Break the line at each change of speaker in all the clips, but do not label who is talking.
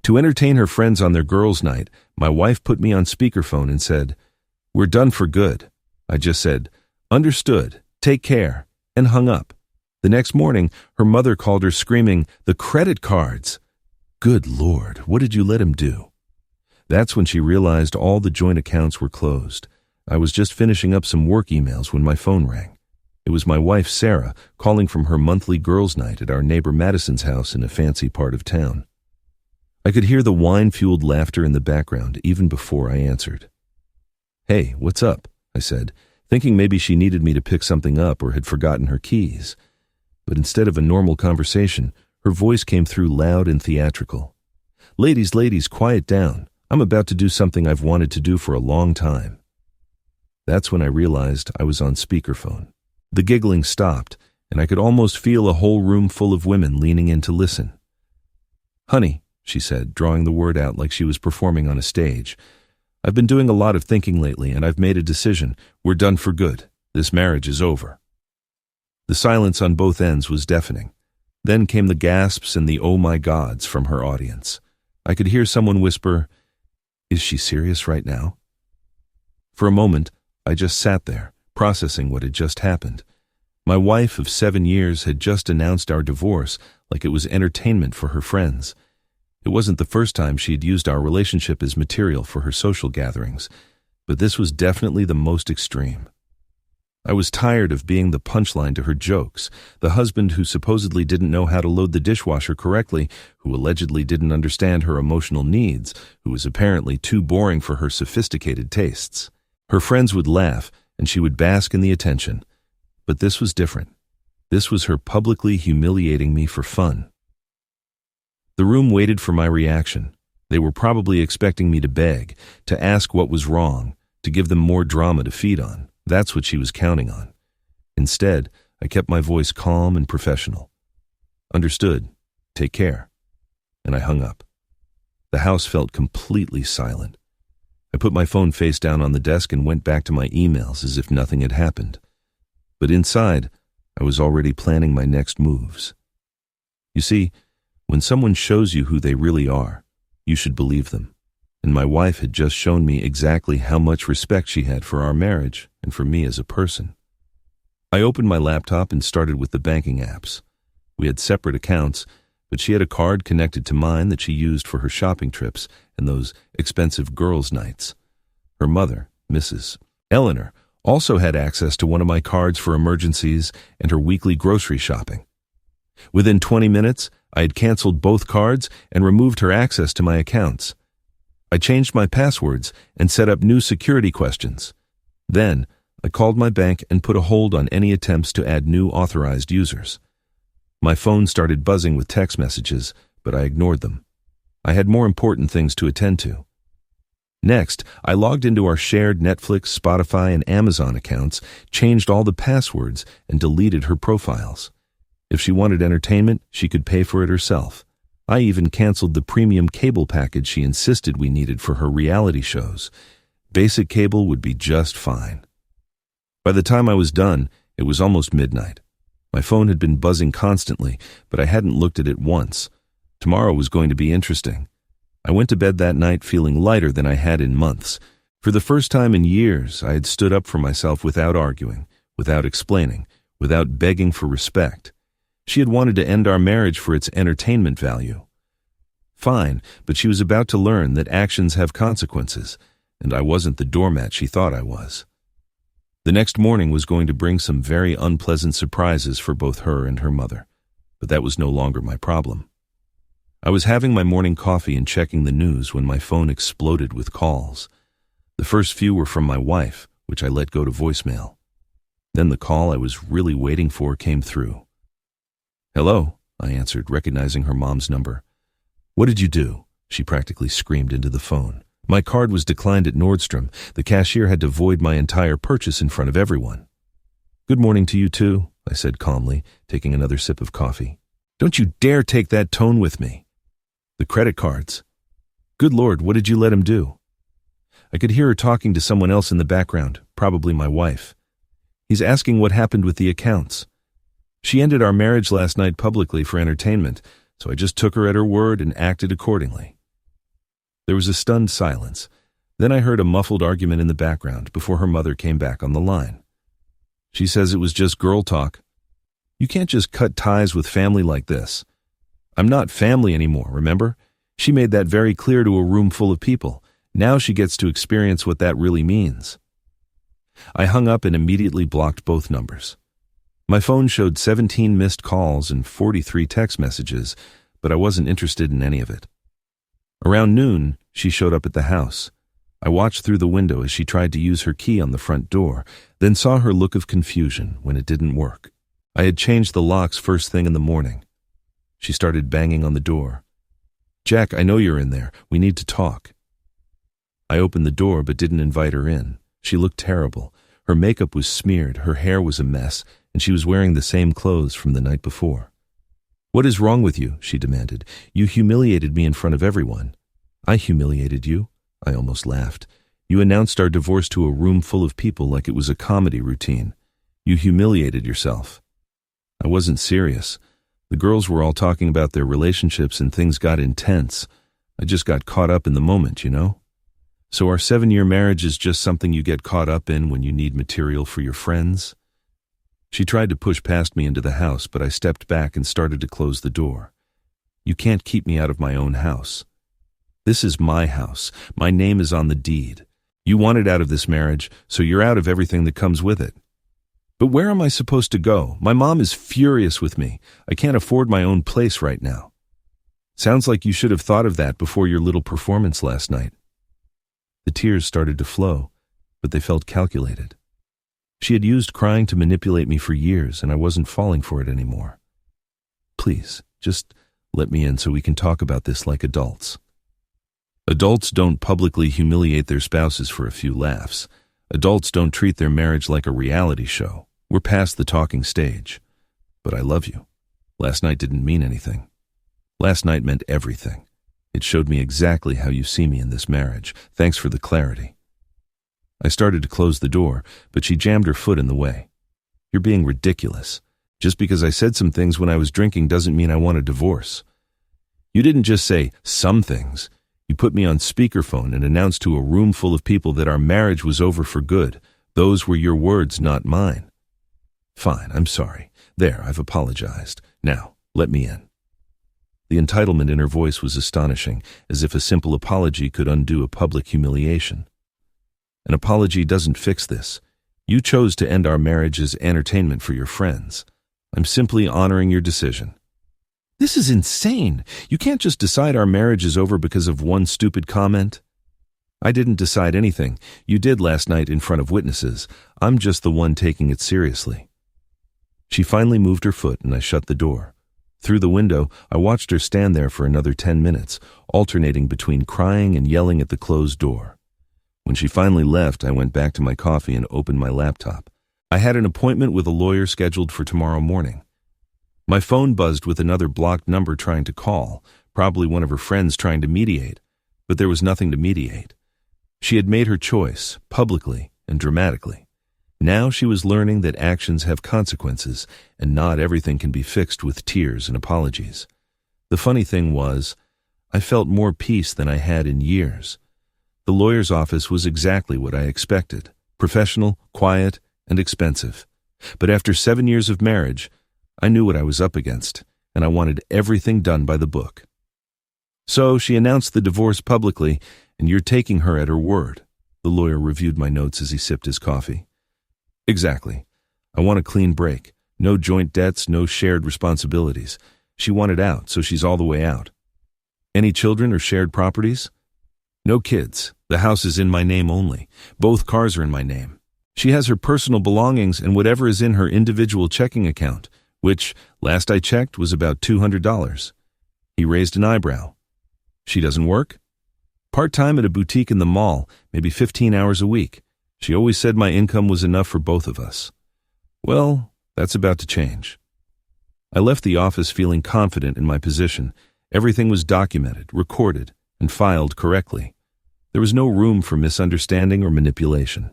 To entertain her friends on their girls' night, my wife put me on speakerphone and said, "We're done for good." I just said, "Understood, take care," and hung up. The next morning, her mother called her screaming, "The credit cards!" Good Lord, what did you let him do? That's when she realized all the joint accounts were closed. I was just finishing up some work emails when my phone rang. It was my wife, Sarah, calling from her monthly girls' night at our neighbor Madison's house in a fancy part of town. I could hear the wine-fueled laughter in the background even before I answered. "Hey, what's up?" I said, thinking maybe she needed me to pick something up or had forgotten her keys. But instead of a normal conversation, her voice came through loud and theatrical. Ladies, quiet down. I'm about to do something I've wanted to do for a long time." That's when I realized I was on speakerphone. The giggling stopped, and I could almost feel a whole room full of women leaning in to listen. "Honey," she said, drawing the word out like she was performing on a stage, "I've been doing a lot of thinking lately, and I've made a decision. We're done for good. This marriage is over." The silence on both ends was deafening. Then came the gasps and the "oh my gods" from her audience. I could hear someone whisper, "Is she serious right now?" For a moment, I just sat there, processing what had just happened. My wife of 7 years had just announced our divorce like it was entertainment for her friends. It wasn't the first time she had used our relationship as material for her social gatherings, but this was definitely the most extreme. I was tired of being the punchline to her jokes, the husband who supposedly didn't know how to load the dishwasher correctly, who allegedly didn't understand her emotional needs, who was apparently too boring for her sophisticated tastes. Her friends would laugh, and she would bask in the attention. But this was different. This was her publicly humiliating me for fun. The room waited for my reaction. They were probably expecting me to beg, to ask what was wrong, to give them more drama to feed on. That's what she was counting on. Instead, I kept my voice calm and professional. "Understood. Take care." And I hung up. The house felt completely silent. I put my phone face down on the desk and went back to my emails as if nothing had happened. But inside, I was already planning my next moves. You see, when someone shows you who they really are, you should believe them. And my wife had just shown me exactly how much respect she had for our marriage and for me as a person. I opened my laptop and started with the banking apps. We had separate accounts, but she had a card connected to mine that she used for her shopping trips and those expensive girls' nights. Her mother, Mrs. Eleanor, also had access to one of my cards for emergencies and her weekly grocery shopping. Within 20 minutes, I had canceled both cards and removed her access to my accounts. I changed my passwords and set up new security questions. Then, I called my bank and put a hold on any attempts to add new authorized users. My phone started buzzing with text messages, but I ignored them. I had more important things to attend to. Next, I logged into our shared Netflix, Spotify, and Amazon accounts, changed all the passwords, and deleted her profiles. If she wanted entertainment, she could pay for it herself. I even canceled the premium cable package she insisted we needed for her reality shows. Basic cable would be just fine. By the time I was done, it was almost midnight. My phone had been buzzing constantly, but I hadn't looked at it once. Tomorrow was going to be interesting. I went to bed that night feeling lighter than I had in months. For the first time in years, I had stood up for myself without arguing, without explaining, without begging for respect. She had wanted to end our marriage for its entertainment value. Fine, but she was about to learn that actions have consequences, and I wasn't the doormat she thought I was. The next morning was going to bring some very unpleasant surprises for both her and her mother, but that was no longer my problem. I was having my morning coffee and checking the news when my phone exploded with calls. The first few were from my wife, which I let go to voicemail. Then the call I was really waiting for came through. "Hello," I answered, recognizing her mom's number. "What did you do?" She practically screamed into the phone. "My card was declined at Nordstrom. The cashier had to void my entire purchase in front of everyone." "Good morning to you too," I said calmly, taking another sip of coffee. "Don't you dare take that tone with me." "The credit cards." "Good Lord, what did you let him do?" I could hear her talking to someone else in the background, probably my wife. "He's asking what happened with the accounts. She ended our marriage last night publicly for entertainment, so I just took her at her word and acted accordingly. There was a stunned silence. Then I heard a muffled argument in the background before her mother came back on the line. She says it was just girl talk. You can't just cut ties with family like this. I'm not family anymore, remember? She made that very clear to a room full of people. Now she gets to experience what that really means. I hung up and immediately blocked both numbers. My phone showed 17 missed calls and 43 text messages, but I wasn't interested in any of it. Around noon, she showed up at the house. I watched through the window as she tried to use her key on the front door, then saw her look of confusion when it didn't work. I had changed the locks first thing in the morning. She started banging on the door. Jack, I know you're in there. We need to talk. I opened the door but didn't invite her in. She looked terrible. Her makeup was smeared, her hair was a mess, and she was wearing the same clothes from the night before. What is wrong with you? She demanded. You humiliated me in front of everyone. I humiliated you? I almost laughed. You announced our divorce to a room full of people like it was a comedy routine. You humiliated yourself. I wasn't serious. The girls were all talking about their relationships and things got intense. I just got caught up in the moment, you know? So our 7-year marriage is just something you get caught up in when you need material for your friends? She tried to push past me into the house, but I stepped back and started to close the door. You can't keep me out of my own house. This is my house. My name is on the deed. You wanted out of this marriage, so you're out of everything that comes with it. But where am I supposed to go? My mom is furious with me. I can't afford my own place right now. Sounds like you should have thought of that before your little performance last night. The tears started to flow, but they felt calculated. She had used crying to manipulate me for years, and I wasn't falling for it anymore. Please, just let me in so we can talk about this like adults. Adults don't publicly humiliate their spouses for a few laughs. Adults don't treat their marriage like a reality show. We're past the talking stage. But I love you. Last night didn't mean anything. Last night meant everything. It showed me exactly how you see me in this marriage. Thanks for the clarity. I started to close the door, but she jammed her foot in the way. You're being ridiculous. Just because I said some things when I was drinking doesn't mean I want a divorce. You didn't just say some things. You put me on speakerphone and announced to a room full of people that our marriage was over for good. Those were your words, not mine. Fine, I'm sorry. There, I've apologized. Now, let me in. The entitlement in her voice was astonishing, as if a simple apology could undo a public humiliation. An apology doesn't fix this. You chose to end our marriage as entertainment for your friends. I'm simply honoring your decision. This is insane. You can't just decide our marriage is over because of one stupid comment. I didn't decide anything. You did last night in front of witnesses. I'm just the one taking it seriously. She finally moved her foot and I shut the door. Through the window, I watched her stand there for another 10 minutes, alternating between crying and yelling at the closed door. When she finally left, I went back to my coffee and opened my laptop. I had an appointment with a lawyer scheduled for tomorrow morning. My phone buzzed with another blocked number trying to call, probably one of her friends trying to mediate, but there was nothing to mediate. She had made her choice, publicly and dramatically. Now she was learning that actions have consequences, and not everything can be fixed with tears and apologies. The funny thing was, I felt more peace than I had in years. The lawyer's office was exactly what I expected, professional, quiet, and expensive. But after 7 years of marriage, I knew what I was up against, and I wanted everything done by the book. So she announced the divorce publicly, and you're taking her at her word. The lawyer reviewed my notes as he sipped his coffee. Exactly. I want a clean break. No joint debts, no shared responsibilities. She wanted out, so she's all the way out. Any children or shared properties? No kids. The house is in my name only. Both cars are in my name. She has her personal belongings and whatever is in her individual checking account, which, last I checked, was about $200. He raised an eyebrow. She doesn't work? Part-time at a boutique in the mall, maybe 15 hours a week. She always said my income was enough for both of us. Well, that's about to change. I left the office feeling confident in my position. Everything was documented, recorded, and filed correctly. There was no room for misunderstanding or manipulation.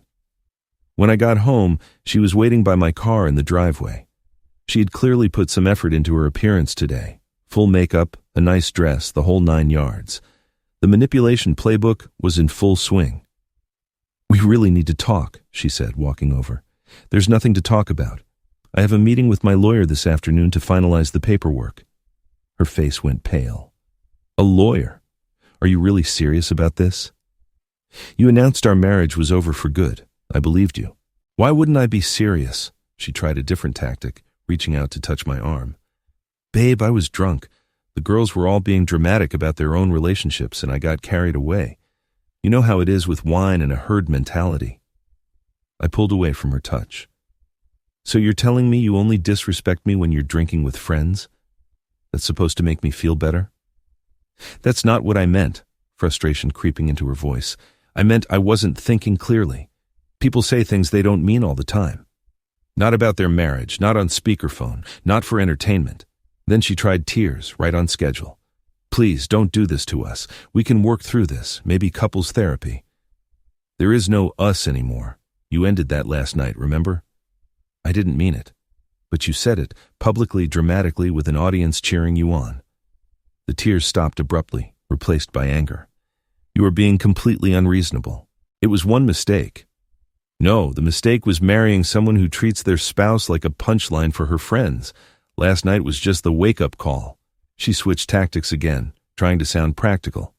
When I got home, she was waiting by my car in the driveway. She had clearly put some effort into her appearance today. Full makeup, a nice dress, the whole 9 yards. The manipulation playbook was in full swing. "We really need to talk," she said, walking over. "There's nothing to talk about. I have a meeting with my lawyer this afternoon to finalize the paperwork." Her face went pale. "A lawyer? Are you really serious about this?" "You announced our marriage was over for good. I believed you. Why wouldn't I be serious?" She tried a different tactic, reaching out to touch my arm. "Babe, I was drunk. The girls were all being dramatic about their own relationships, and I got carried away. You know how it is with wine and a herd mentality." I pulled away from her touch. "So you're telling me you only disrespect me when you're drinking with friends? That's supposed to make me feel better?" "That's not what I meant," frustration creeping into her voice. "I meant I wasn't thinking clearly. People say things they don't mean all the time. Not about their marriage, not on speakerphone, not for entertainment." Then she tried tears, right on schedule. "Please, don't do this to us. We can work through this, maybe couples therapy." "There is no us anymore. You ended that last night, remember?" "I didn't mean it. But you said it, publicly, dramatically, with an audience cheering you on." The tears stopped abruptly, replaced by anger. "You are being completely unreasonable. It was one mistake." "No, the mistake was marrying someone who treats their spouse like a punchline for her friends. Last night was just the wake-up call." She switched tactics again, trying to sound practical.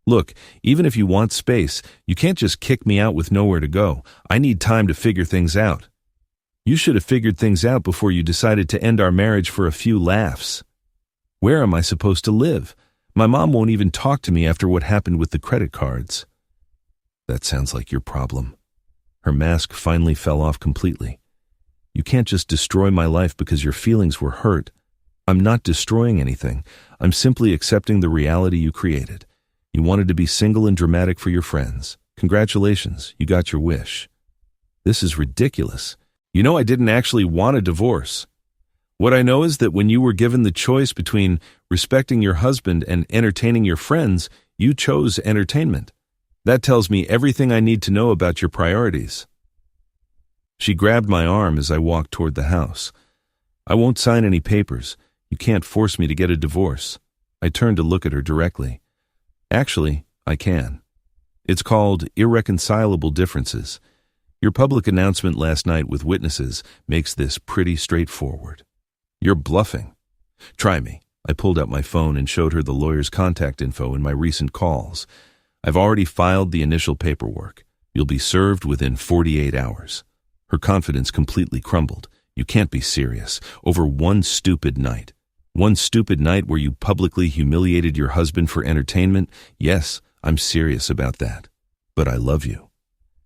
"Look, even if you want space, you can't just kick me out with nowhere to go. I need time to figure things out." "You should have figured things out before you decided to end our marriage for a few laughs. Where am I supposed to live? My mom won't even talk to me after what happened with the credit cards." "That sounds like your problem." Her mask finally fell off completely. "You can't just destroy my life because your feelings were hurt. I'm not destroying anything. I'm simply accepting the reality you created. You wanted to be single and dramatic for your friends. Congratulations, you got your wish." "This is ridiculous. You know I didn't actually want a divorce. What I know is that when you were given the choice between respecting your husband and entertaining your friends, you chose entertainment. That tells me everything I need to know about your priorities." She grabbed my arm as I walked toward the house. "I won't sign any papers. You can't force me to get a divorce." I turned to look at her directly. "Actually, I can. It's called irreconcilable differences. Your public announcement last night with witnesses makes this pretty straightforward. You're bluffing. Try me." I pulled out my phone and showed her the lawyer's contact info in my recent calls. "I've already filed the initial paperwork. You'll be served within 48 hours. Her confidence completely crumbled. "You can't be serious. Over one stupid night. One stupid night where you publicly humiliated your husband for entertainment? Yes, I'm serious about that. But I love you.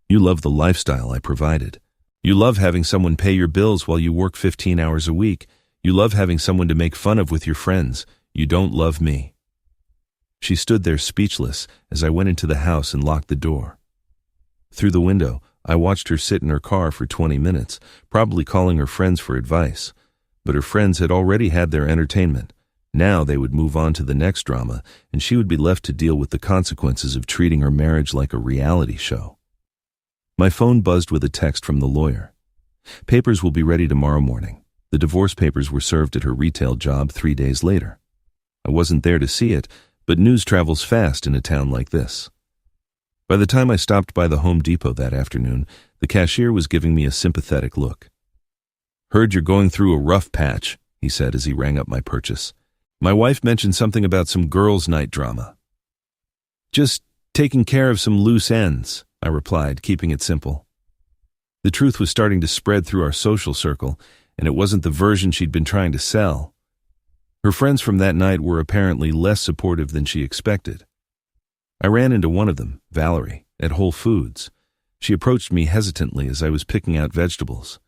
You love the lifestyle I provided. You love having someone pay your bills while you work 15 hours a week. You love having someone to make fun of with your friends. You don't love me." She stood there speechless as I went into the house and locked the door. Through the window, I watched her sit in her car for 20 minutes, probably calling her friends for advice. But her friends had already had their entertainment. Now they would move on to the next drama, and she would be left to deal with the consequences of treating her marriage like a reality show. My phone buzzed with a text from the lawyer. "Papers will be ready tomorrow morning." The divorce papers were served at her retail job 3 days later. I wasn't there to see it, but news travels fast in a town like this. By the time I stopped by the Home Depot that afternoon, the cashier was giving me a sympathetic look. "Heard you're going through a rough patch," he said as he rang up my purchase. "My wife mentioned something about some girls' night drama." "Just taking care of some loose ends," I replied, keeping it simple. The truth was starting to spread through our social circle, and it wasn't the version she'd been trying to sell. Her friends from that night were apparently less supportive than she expected. I ran into one of them, Valerie, at Whole Foods. She approached me hesitantly as I was picking out vegetables.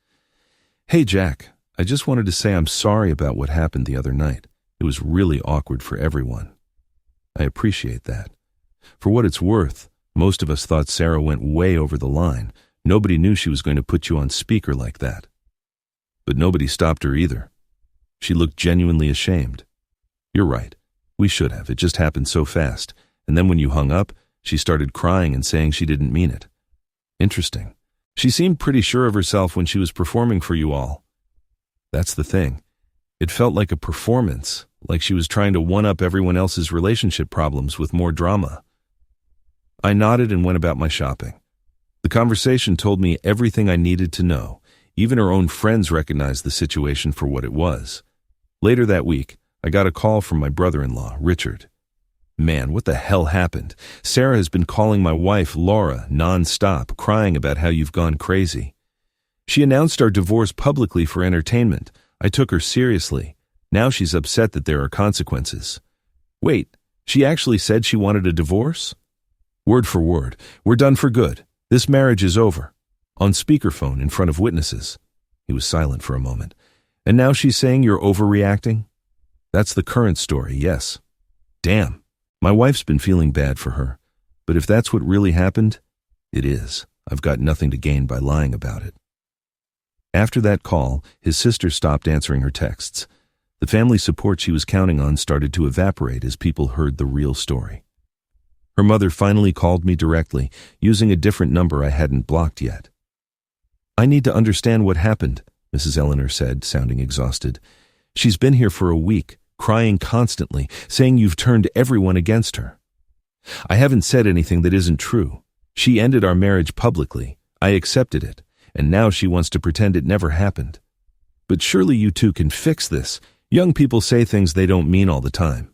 "Hey, Jack, I just wanted to say I'm sorry about what happened the other night. It was really awkward for everyone." I appreciate that. For what it's worth, most of us thought Sarah went way over the line. Nobody knew she was going to put you on speaker like that. But nobody stopped her either. She looked genuinely ashamed. "You're right. We should have. It just happened so fast. And then when you hung up, she started crying and saying she didn't mean it." "Interesting. She seemed pretty sure of herself when she was performing for you all." "That's the thing. It felt like a performance, like she was trying to one-up everyone else's relationship problems with more drama. I nodded and went about my shopping. The conversation told me everything I needed to know. Even her own friends recognized the situation for what it was. Later that week, I got a call from my brother-in-law, Richard. Man, what the hell happened? Sarah has been calling my wife, Laura, non-stop, crying about how you've gone crazy. She announced our divorce publicly for entertainment. I took her seriously. Now she's upset that there are consequences. Wait, she actually said she wanted a divorce? Word for word, we're done for good. This marriage is over. On speakerphone in front of witnesses. He was silent for a moment. And now she's saying you're overreacting? That's the current story, yes. Damn. My wife's been feeling bad for her. But if that's what really happened, it is. I've got nothing to gain by lying about it. After that call, his sister stopped answering her texts. The family support she was counting on started to evaporate as people heard the real story. Her mother finally called me directly, using a different number I hadn't blocked yet. I need to understand what happened, Mrs. Eleanor said, sounding exhausted. She's been here for a week, crying constantly, saying you've turned everyone against her. I haven't said anything that isn't true. She ended our marriage publicly. I accepted it, and now she wants to pretend it never happened. But surely you two can fix this. Young people say things they don't mean all the time.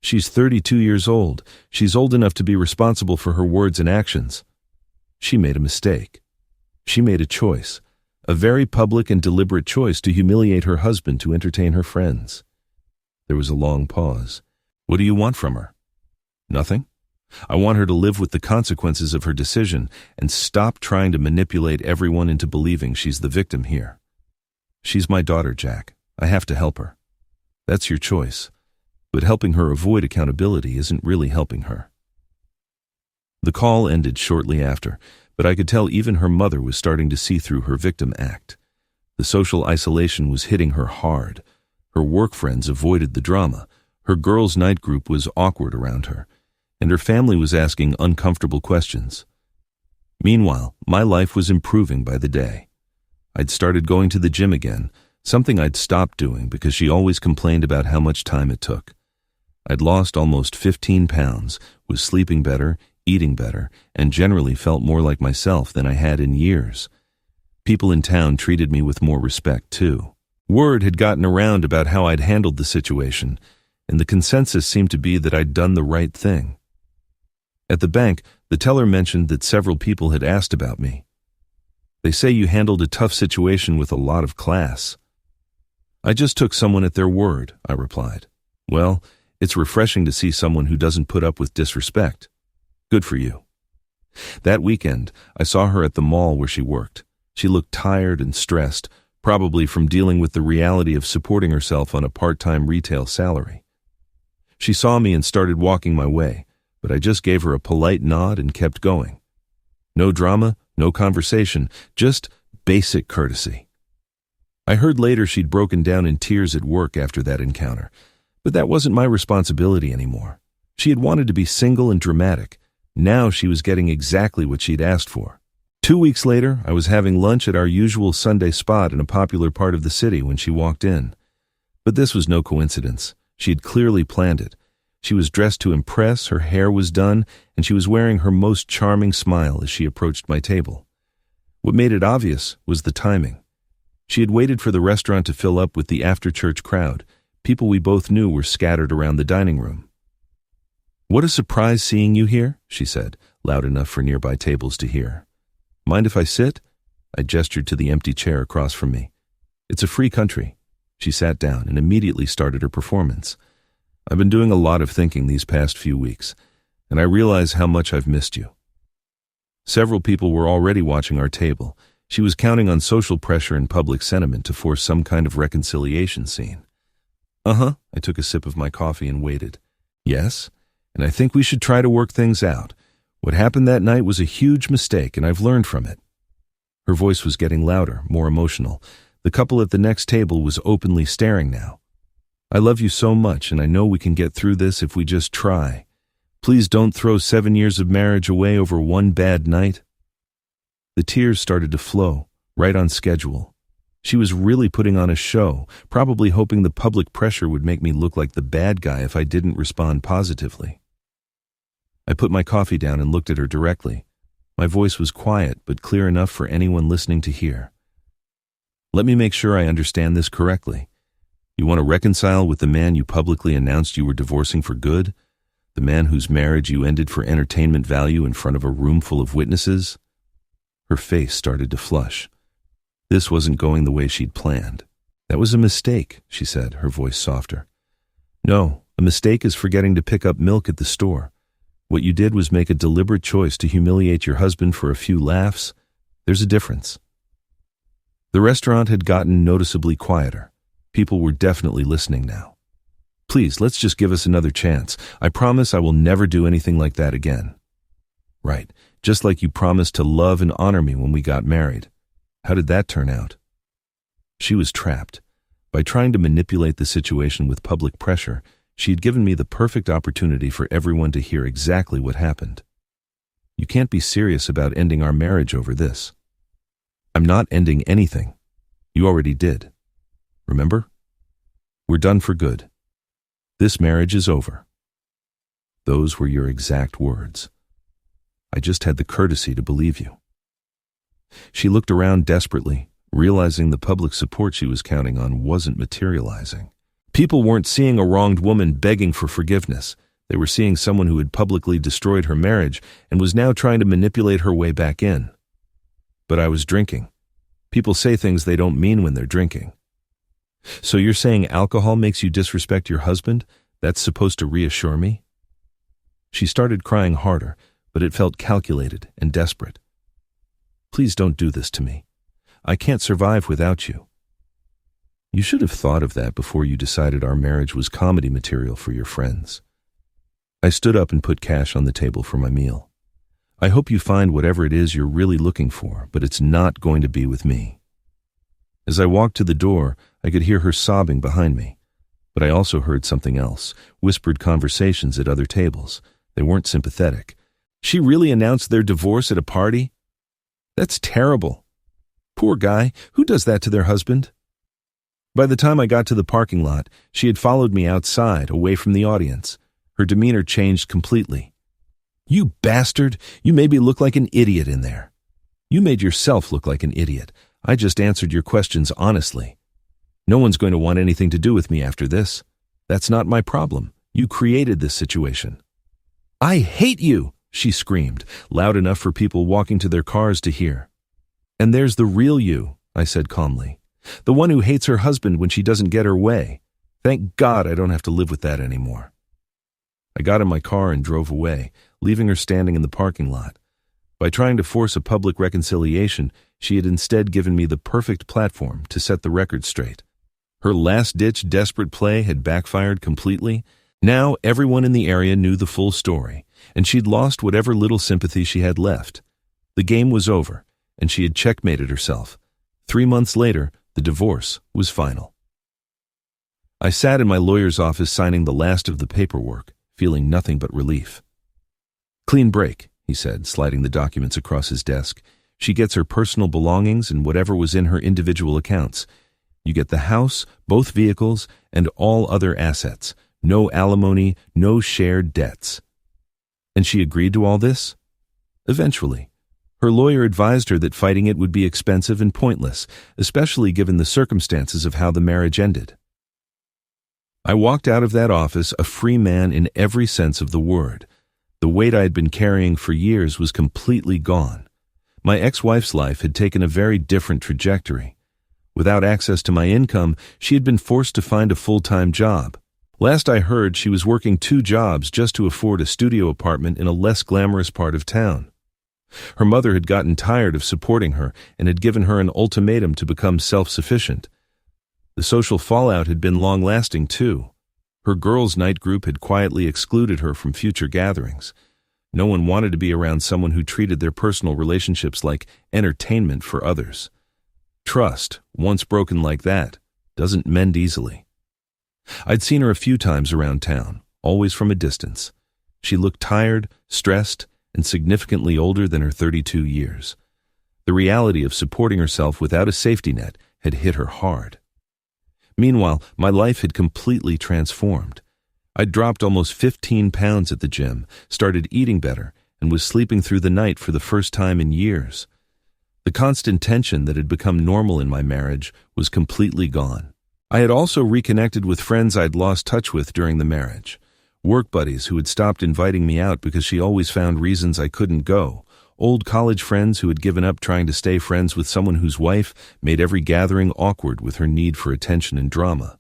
She's 32 years old. She's old enough to be responsible for her words and actions. She made a mistake. She made a choice, a very public and deliberate choice to humiliate her husband to entertain her friends. There was a long pause. What do you want from her? Nothing? I want her to live with the consequences of her decision and stop trying to manipulate everyone into believing she's the victim here. She's my daughter, Jack. I have to help her. That's your choice. But helping her avoid accountability isn't really helping her. The call ended shortly after, but I could tell even her mother was starting to see through her victim act. The social isolation was hitting her hard. Her work friends avoided the drama. Her girls' night group was awkward around her, and her family was asking uncomfortable questions. Meanwhile, my life was improving by the day. I'd started going to the gym again, something I'd stopped doing because she always complained about how much time it took. I'd lost almost 15 pounds, was sleeping better, eating better, and generally felt more like myself than I had in years. People in town treated me with more respect, too. Word had gotten around about how I'd handled the situation, and the consensus seemed to be that I'd done the right thing. At the bank, the teller mentioned that several people had asked about me. They say you handled a tough situation with a lot of class. I just took someone at their word, I replied. Well, it's refreshing to see someone who doesn't put up with disrespect. Good for you. That weekend, I saw her at the mall where she worked. She looked tired and stressed, probably from dealing with the reality of supporting herself on a part-time retail salary. She saw me and started walking my way, but I just gave her a polite nod and kept going. No drama, no conversation, just basic courtesy. I heard later she'd broken down in tears at work after that encounter, but that wasn't my responsibility anymore. She had wanted to be single and dramatic. Now she was getting exactly what she'd asked for. 2 weeks later, I was having lunch at our usual Sunday spot in a popular part of the city when she walked in. But this was no coincidence. She had clearly planned it. She was dressed to impress, her hair was done, and she was wearing her most charming smile as she approached my table. What made it obvious was the timing. She had waited for the restaurant to fill up with the after-church crowd. People we both knew were scattered around the dining room. "What a surprise seeing you here," she said, loud enough for nearby tables to hear. "Mind if I sit?" I gestured to the empty chair across from me. "It's a free country." She sat down and immediately started her performance. "I've been doing a lot of thinking these past few weeks, and I realize how much I've missed you." Several people were already watching our table. She was counting on social pressure and public sentiment to force some kind of reconciliation scene. I took a sip of my coffee and waited. "Yes, and I think we should try to work things out. What happened that night was a huge mistake, and I've learned from it." Her voice was getting louder, more emotional. The couple at the next table was openly staring now. "I love you so much, and I know we can get through this if we just try. Please don't throw 7 years of marriage away over one bad night." The tears started to flow, right on schedule. She was really putting on a show, probably hoping the public pressure would make me look like the bad guy if I didn't respond positively. I put my coffee down and looked at her directly. My voice was quiet, but clear enough for anyone listening to hear. Let me make sure I understand this correctly. You want to reconcile with the man you publicly announced you were divorcing for good? The man whose marriage you ended for entertainment value in front of a room full of witnesses? Her face started to flush. This wasn't going the way she'd planned. That was a mistake, she said, her voice softer. No, a mistake is forgetting to pick up milk at the store. What you did was make a deliberate choice to humiliate your husband for a few laughs. There's a difference. The restaurant had gotten noticeably quieter. People were definitely listening now. Please, let's just give us another chance. I promise I will never do anything like that again. Right, just like you promised to love and honor me when we got married. How did that turn out? She was trapped. By trying to manipulate the situation with public pressure, she had given me the perfect opportunity for everyone to hear exactly what happened. You can't be serious about ending our marriage over this. I'm not ending anything. You already did. Remember? We're done for good. This marriage is over. Those were your exact words. I just had the courtesy to believe you. She looked around desperately, realizing the public support she was counting on wasn't materializing. People weren't seeing a wronged woman begging for forgiveness. They were seeing someone who had publicly destroyed her marriage and was now trying to manipulate her way back in. But I was drinking. People say things they don't mean when they're drinking. So you're saying alcohol makes you disrespect your husband? That's supposed to reassure me? She started crying harder, but it felt calculated and desperate. Please don't do this to me. I can't survive without you. You should have thought of that before you decided our marriage was comedy material for your friends. I stood up and put cash on the table for my meal. I hope you find whatever it is you're really looking for, but it's not going to be with me. As I walked to the door, I could hear her sobbing behind me. But I also heard something else, whispered conversations at other tables. They weren't sympathetic. She really announced their divorce at a party? That's terrible. Poor guy, who does that to their husband? By the time I got to the parking lot, she had followed me outside, away from the audience. Her demeanor changed completely. You bastard! You made me look like an idiot in there. You made yourself look like an idiot. I just answered your questions honestly. No one's going to want anything to do with me after this. That's not my problem. You created this situation. I hate you, she screamed, loud enough for people walking to their cars to hear. And there's the real you, I said calmly. The one who hates her husband when she doesn't get her way. Thank God I don't have to live with that anymore. I got in my car and drove away, leaving her standing in the parking lot. By trying to force a public reconciliation, she had instead given me the perfect platform to set the record straight. Her last-ditch desperate play had backfired completely. Now everyone in the area knew the full story, and she'd lost whatever little sympathy she had left. The game was over, and she had checkmated herself. 3 months later, the divorce was final. I sat in my lawyer's office signing the last of the paperwork, feeling nothing but relief. Clean break, he said, sliding the documents across his desk. She gets her personal belongings and whatever was in her individual accounts. You get the house, both vehicles, and all other assets. No alimony, no shared debts. And she agreed to all this? Eventually. Her lawyer advised her that fighting it would be expensive and pointless, especially given the circumstances of how the marriage ended. I walked out of that office a free man in every sense of the word. The weight I had been carrying for years was completely gone. My ex-wife's life had taken a very different trajectory. Without access to my income, she had been forced to find a full-time job. Last I heard, she was working 2 jobs just to afford a studio apartment in a less glamorous part of town. Her mother had gotten tired of supporting her and had given her an ultimatum to become self-sufficient. The social fallout had been long-lasting, too. Her girls' night group had quietly excluded her from future gatherings. No one wanted to be around someone who treated their personal relationships like entertainment for others. Trust, once broken like that, doesn't mend easily. I'd seen her a few times around town, always from a distance. She looked tired, stressed, and significantly older than her 32 years. The reality of supporting herself without a safety net had hit her hard. Meanwhile, my life had completely transformed. I'd dropped almost 15 pounds at the gym, started eating better, and was sleeping through the night for the first time in years. The constant tension that had become normal in my marriage was completely gone. I had also reconnected with friends I'd lost touch with during the marriage. Work buddies who had stopped inviting me out because she always found reasons I couldn't go. Old college friends who had given up trying to stay friends with someone whose wife made every gathering awkward with her need for attention and drama.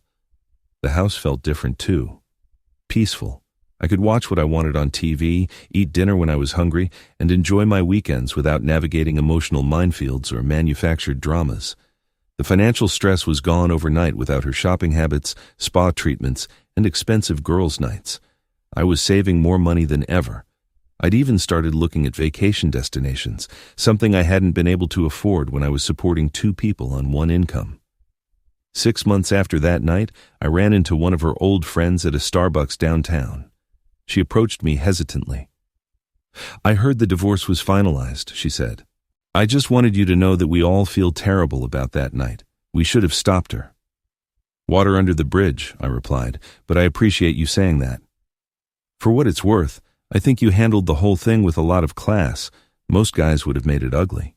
The house felt different too. Peaceful. I could watch what I wanted on TV, eat dinner when I was hungry, and enjoy my weekends without navigating emotional minefields or manufactured dramas. The financial stress was gone overnight without her shopping habits, spa treatments, and expensive girls' nights. I was saving more money than ever. I'd even started looking at vacation destinations, something I hadn't been able to afford when I was supporting 2 people on one income. 6 months after that night, I ran into one of her old friends at a Starbucks downtown. She approached me hesitantly. "I heard the divorce was finalized," she said. "I just wanted you to know that we all feel terrible about that night. We should have stopped her." "Water under the bridge," I replied, "but I appreciate you saying that." "For what it's worth, I think you handled the whole thing with a lot of class. Most guys would have made it ugly."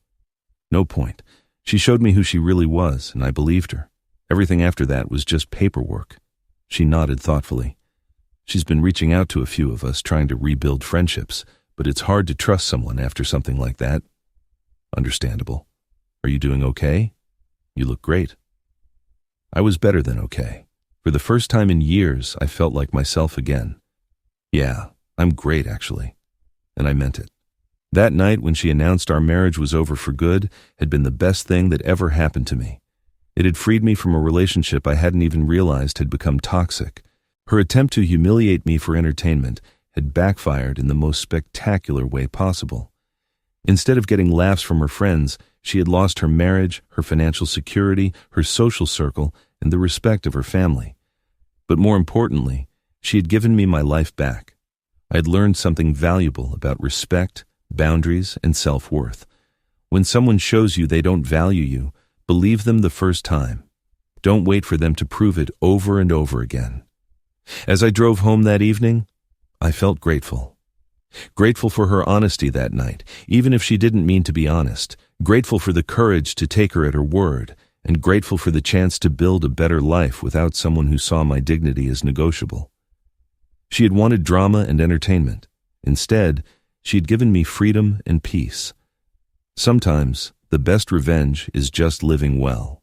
No point. She showed me who she really was, and I believed her. Everything after that was just paperwork. She nodded thoughtfully. "She's been reaching out to a few of us, trying to rebuild friendships, but it's hard to trust someone after something like that." "Understandable. Are you doing okay? You look great." I was better than okay. For the first time in years, I felt like myself again. "Yeah, I'm great, actually." And I meant it. That night, when she announced our marriage was over for good, had been the best thing that ever happened to me. It had freed me from a relationship I hadn't even realized had become toxic. Her attempt to humiliate me for entertainment had backfired in the most spectacular way possible. Instead of getting laughs from her friends, she had lost her marriage, her financial security, her social circle, and the respect of her family. But more importantly, she had given me my life back. I had learned something valuable about respect, boundaries, and self-worth. When someone shows you they don't value you, believe them the first time. Don't wait for them to prove it over and over again. As I drove home that evening, I felt grateful. Grateful for her honesty that night, even if she didn't mean to be honest. Grateful for the courage to take her at her word, and grateful for the chance to build a better life without someone who saw my dignity as negotiable. She had wanted drama and entertainment. Instead, she had given me freedom and peace. Sometimes, the best revenge is just living well.